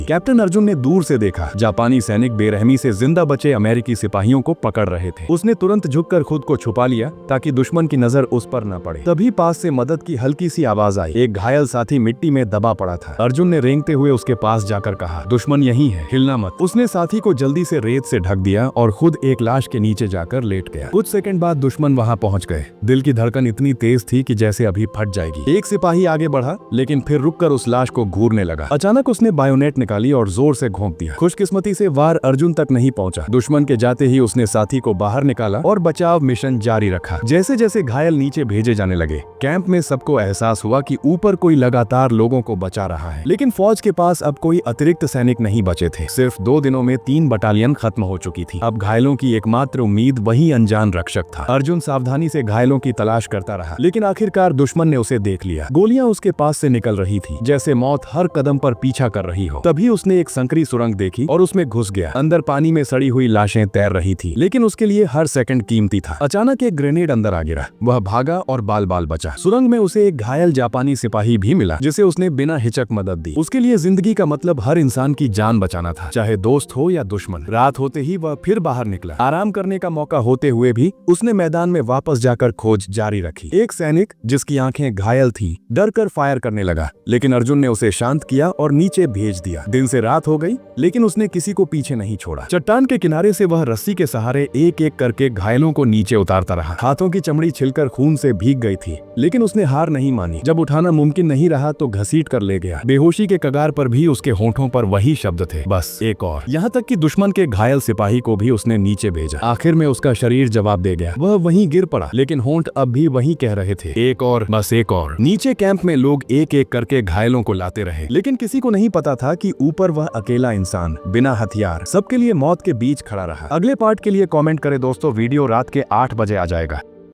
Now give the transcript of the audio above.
Captain Arjun ने दूर से देखा, जापानी सैनिक बेरहमी से जिंदा बचे अमेरिकी सिपाहियों को पकड़ रहे थे। उसने तुरंत झुककर खुद को छुपा लिया ताकि दुश्मन की नजर उस पर न पड़े। तभी पास से मदद की हल्की सी आवाज आई। एक घायल साथी मिट्टी में दबा पड़ा था। अर्जुन ने रेंगते हुए उसके पास जाकर कहा, दुश्मन यहीं है, हिलना मत। उसने साथी को जल्दी से रेत से ढक दिया और खुद एक लाश के नीचे जाकर लेट गया। कुछ सेकंड बाद दुश्मन वहां पहुंच गए। दिल की धड़कन इतनी तेज थी कि जैसे अभी फट जाएगी। एक सिपाही आगे बढ़ा, लेकिन फिर रुककर उस लाश को घूरने लगा। अचानक उसने बायोनेट निकाली और जोर से घोंप दिया। खुशकिस्मती से वार अर्जुन तक नहीं पहुंचा। दुश्मन के जाते ही उसने साथी को बाहर निकाला और बचाव मिशन जारी रखा। जैसे जैसे घायल नीचे भेजे जाने लगे, कैंप में सबको एहसास हुआ कि ऊपर कोई लगातार लोगों को बचा रहा है। लेकिन फौज के पास अब कोई अतिरिक्त सैनिक नहीं बचे थे। सिर्फ 2 दिनों में 3 बटालियन खत्म हो चुकी थी। अब घायलों की एकमात्र उम्मीद वही अनजान रक्षक था। अर्जुन सावधानी से घायलों की तलाश करता रहा, लेकिन आखिरकार दुश्मन ने उसे देख लिया। गोलियां उसके पास से निकल रही थी, जैसे मौत हर कदम पर पीछा कर रही हो। तभी उसने एक संकरी सुरंग देखी और उसमें घुस गया। अंदर पानी में सड़ी हुई लाशें तैर रही थी, लेकिन उसके लिए हर सेकंड कीमती था। अचानक एक ग्रेनेड अंदर आ गिरा। वह भागा और बाल बाल बचा। सुरंग में उसे एक घायल जापानी सिपाही भी मिला, जिसे उसने बिना हिचक मदद दी। उसके लिए जिंदगी का मतलब हर इंसान की जान बचाना था, चाहे दोस्त हो या दुश्मन। रात होते ही वह फिर बाहर निकला। आराम करने का मौका होते हुए भी उसने मैदान में वापस जाकर खोज जारी रखी। एक सैनिक जिसकी आंखें घायल थी डर कर फायर करने लगा, लेकिन अर्जुन ने उसे शांत किया और नीचे भेज दिया। दिन से रात हो गई, लेकिन उसने किसी को पीछे नहीं छोड़ा। चट्टान के किनारे से वह रस्सी के सहारे एक एक करके घायलों को नीचे उतारता रहा। हाथों की चमड़ी छिलकर खून से भीग गई थी, लेकिन उसने हार नहीं मानी। जब उठाना मुमकिन नहीं रहा तो घसीट कर ले गया। बेहोशी के कगार पर भी उसके होठों पर वही शब्द थे, बस एक और। यहाँ तक कि दुश्मन के घायल सिपाही को भी उसने नीचे भेजा। आखिर में उसका शरीर जवाब दे गया। वह वहीं गिर पड़ा, लेकिन होंठ अब भी वही कह रहे थे, एक और, बस एक और। नीचे कैंप में लोग एक एक करके घायलों को लाते रहे, लेकिन किसी को नहीं पता था कि ऊपर वह अकेला इंसान बिना हथियार सबके लिए मौत के बीच खड़ा रहा। अगले पार्ट के लिए कमेंट करें दोस्तों। वीडियो रात के 8 बजे आ जाएगा।